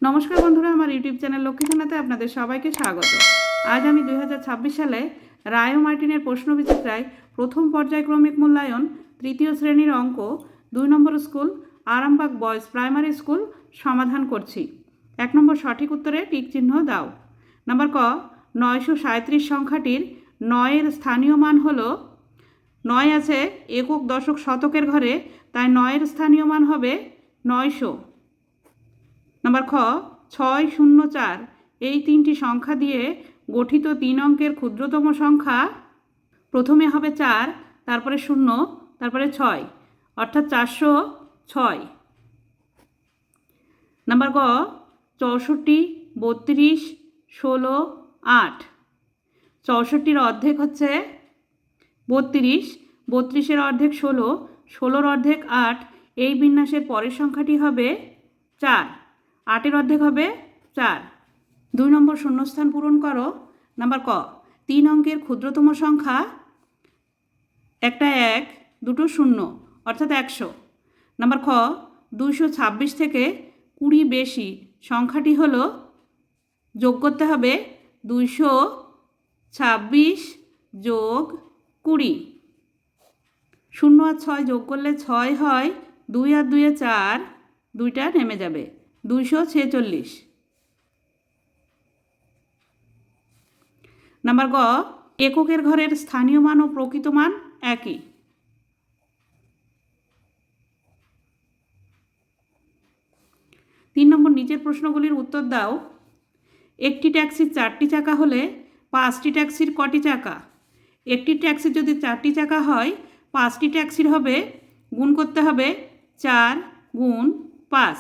নমস্কার বন্ধুরা, আমার ইউটিউব চ্যানেল লক্ষ্মীখানাতে আপনাদের সবাইকে স্বাগত। আজ আমি 2026 সালে রায় ও মার্টিনের প্রশ্নবিচিত্রায় প্রথম পর্যায়ক্রমিক মূল্যায়ন তৃতীয় শ্রেণীর অঙ্ক 2 নম্বর school Arambagh boys primary school সমাধান করছি। 1 নম্বর সঠিক উত্তরে টিক চিহ্ন দাও। নাম্বার ক, 937 সংখ্যাটির 9 স্থানীয় মান হল 9 আছে একক দশক শতকের ঘরে, তাই 9 স্থানীয় মান হবে 900। নাম্বার খ, 604 এই তিনটি সংখ্যা দিয়ে গঠিত 3 অঙ্কের ক্ষুদ্রতম সংখ্যা প্রথমে হবে 4, তারপরে 0, তারপরে 6, অর্থাৎ 406। নাম্বার গ, 64, 32, 16, 8। 64-র অর্ধেক হচ্ছে 32, 32-এর অর্ধেক 16, 16-র অর্ধেক 8। এই বিন্যাসের পরের সংখ্যাটি হবে 4, 8-এর অর্ধেক হবে 4। 2 নম্বর শূন্যস্থান পূরণ করো। নাম্বার ক, 3 অঙ্কের ক্ষুদ্রতম সংখ্যা একটা 1, দুটো 0, অর্থাৎ 100। নাম্বার খ, 226 থেকে 20 বেশি সংখ্যাটি হলো, যোগ করতে হবে 226 যোগ 20। 0 আর 6 যোগ করলে 6 হয়, 2 আর 2 4, 2টা নেমে যাবে, 246। নাম্বার গ, এককের ঘরের স্থানীয় মান ও প্রকৃত মান একই। 3 নম্বর নিচের প্রশ্নগুলির উত্তর দাও। একটি ট্যাক্সির 4টি চাকা হলে 5টি ট্যাক্সির কটি চাকা? একটি ট্যাক্সির যদি 4টি চাকা হয়, 5টি ট্যাক্সির হবে, গুণ করতে হবে 4 গুণ 5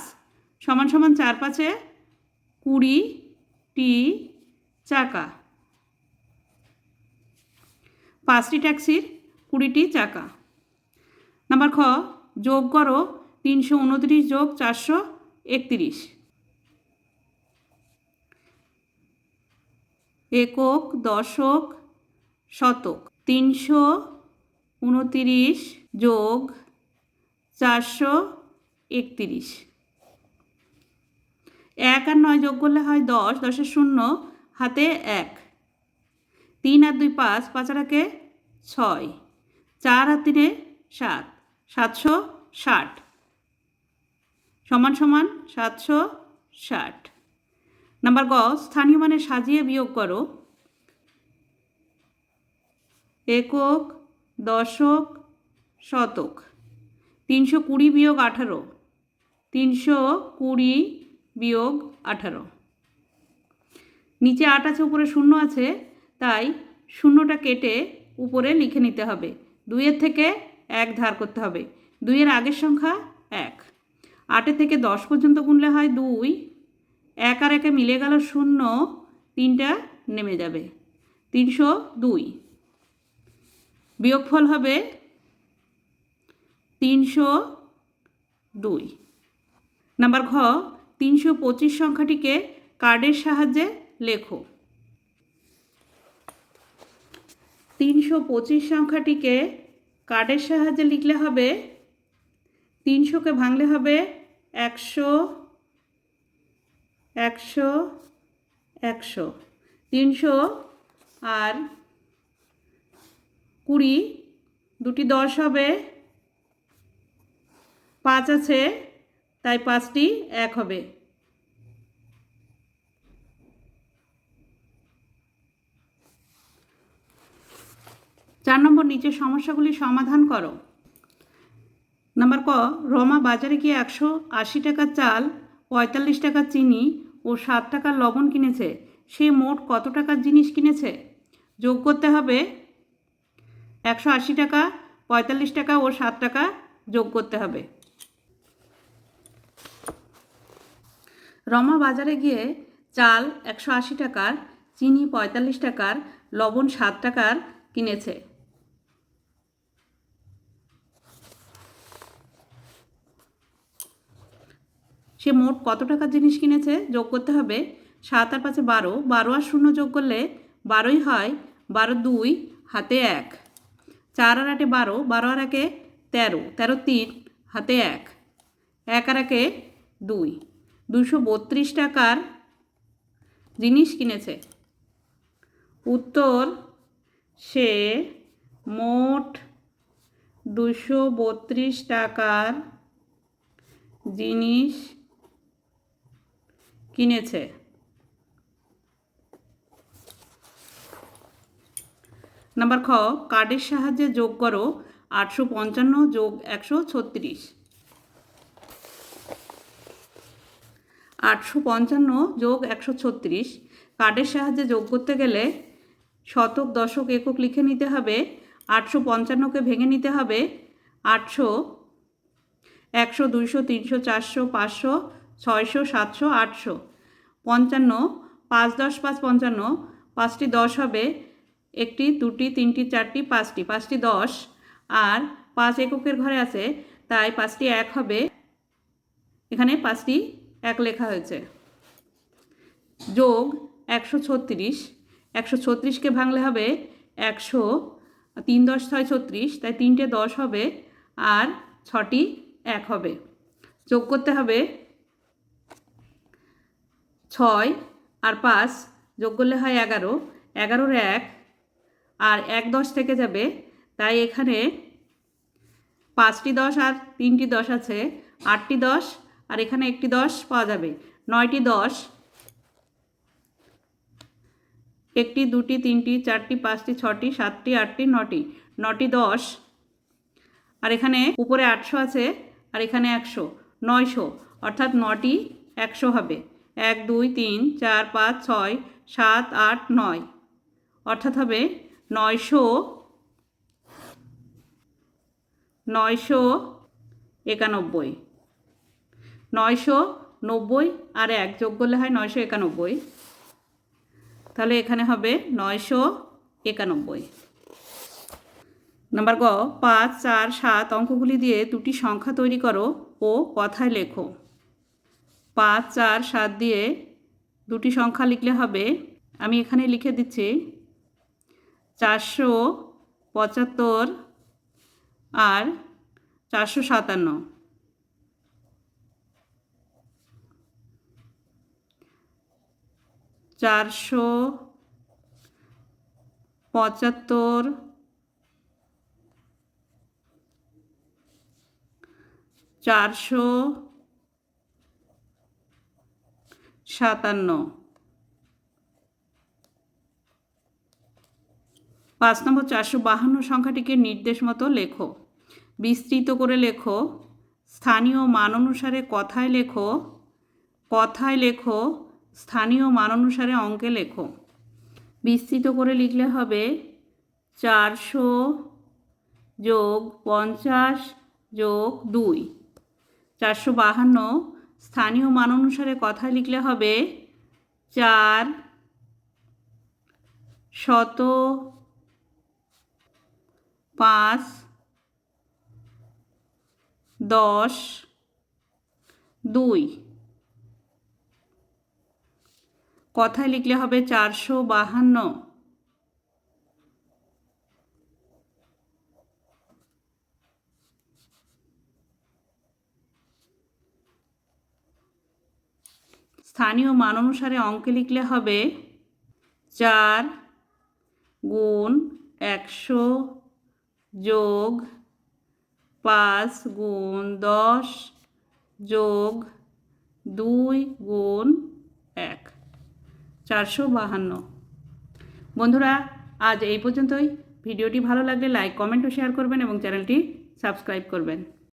সমান সমান 4 5-এ 20টি চাকা। 5টি ট্যাক্সির 20টি চাকা। নাম্বার খ, যোগ করো 329 যোগ 431। একক দশক শতক, 329 যোগ 431। 1 আর 9 যোগ করলে হয় 10, 10-এর 0, হাতে 1। 3 আর 2 5, 5 আর 1 6, 4 আর 3 7, 760 সমান সমান 760। নাম্বার গ, স্থানীয় মানে সাজিয়ে বিয়োগ করো। একক দশক শতক, 320 বিয়োগ 18, 320 বিয়োগ 18। নিচে 8 আছে, উপরে 0 আছে, তাই 0টা কেটে উপরে লিখে নিতে হবে। 2-এর থেকে 1 ধার করতে হবে। 2-এর আগের সংখ্যা 1। 8 থেকে 10 পর্যন্ত গুনলে হয় 2, 1 আর 1 মিলে গেল 0, 3টা নেমে যাবে, 302। বিয়োগফল হবে 302। নাম্বার ঘ, 325 সংখ্যাটিকে কার্ডের সাহায্যে লেখো। 325 সংখ্যাটিকে কার্ডের সাহায্যে লিখলে হবে, 300কে ভাঙলে হবে 100, 100, 100, 300 আর 20, দুটি 10 হবে, 5 আছে, তাই 5টি 1 হবে। 4 নম্বর নিচের সমস্যাগুলি সমাধান করো। নাম্বার ক, রমা বাজারে গিয়ে 180 টাকার চাল, 45 টাকার চিনি ও 7 টাকার লবণ কিনেছে। সে মোট কত টাকার জিনিস কিনেছে? যোগ করতে হবে 180 টাকা, 45 টাকা ও 7 টাকা যোগ করতে হবে। রমা বাজারে গিয়ে চাল 180 টাকার, চিনি 45 টাকার, লবণ 7 টাকার কিনেছে। সে মোট কত টাকার জিনিস কিনেছে? যোগ করতে হবে 7 আর 5 12, 12 আর 0 যোগ করলে 12ই হয়, 12 2, হাতে 1। 4 আর 8 12, 12 আর 1 13, 13 3, হাতে 1, 1 আর 1 2। 232 টাকার জিনিস কিনেছে। উত্তর, সে মোট 232 টাকার জিনিস কিনেছে। নাম্বার খ, কার্ডের সাহায্যে যোগ করো 855 যোগ 136। 855 যোগ 136 কার্ডের সাহায্যে যোগ করতে গেলে শতক, দশক, একক লিখে নিতে হবে। 855কে ভেঙে নিতে হবে 800, 100, 200, 300, 400, 500, 600, 700, 800। 55, 5 10 5 55, 5টি 10 হবে, 1টি 2টি 3টি 4টি 5টি, 5টি 10, আর 5 এককের ঘরে আছে তাই 5টি 1 হবে, এখানে 5টি 1 লেখা হয়েছে। যোগ 136, 136কে ভাঙলে হবে 100, 3 10 6 36, তাই 3টে 10 হবে আর 6টি 1 হবে। যোগ করতে হবে 6 আর 5, যোগ করলে হয় 11, 11-র 1 আর 1 10 থেকে যাবে, তাই এখানে 5টি 10 আর 3টি 10 আছে, 8টি 10 আর এখানে একটি 10 পাওয়া যাবে, 9টি 10, 1টি 2টি 3টি 4টি 5টি 6টি 7টি 8টি 9টি, 9টি 10 আর এখানে উপরে 800 আছে আর এখানে 100, 900, অর্থাৎ 9টি 100 হবে। 1 2 3 4 5 6 7 8 9, অর্থাৎ হবে 991। 990 আর 1 যোগ করলে হয় 991, তাহলে এখানে হবে 991। নাম্বার গ, 5 4 7 অঙ্কগুলি দিয়ে দুটি সংখ্যা তৈরি করো ও কথায় লেখো। 5 4 7 দিয়ে দুটি সংখ্যা লিখলে হবে, আমি এখানে লিখে দিচ্ছি 475 আর 457। 475, 457। 5 নম্বর 452 সংখ্যাটিকে নির্দেশ মতো লেখো। বিস্তৃত করে লেখো, স্থানীয় মান অনুসারে কথায় লেখো, কথায় লেখো, স্থানীয় মান অনুসারে অঙ্কে লেখো। বিস্তৃত করে লিখলে হবে 400 যোগ 50 যোগ 2। 452 স্থানীয় মান অনুসারে কথায় লিখলে হবে 4 শত 5 10 2। কথায় লিখলে হবে 452। স্থানীয় মান অনুসারে অঙ্কে লিখলে হবে 4 গুণ 100 যোগ 5 গুণ 10 যোগ 2 গুণ 1, 452। বন্ধুরা, আজ এই পর্যন্তই। ভিডিওটি ভালো লাগলে লাইক, কমেন্ট ও শেয়ার করবেন এবং চ্যানেলটি সাবস্ক্রাইব করবেন।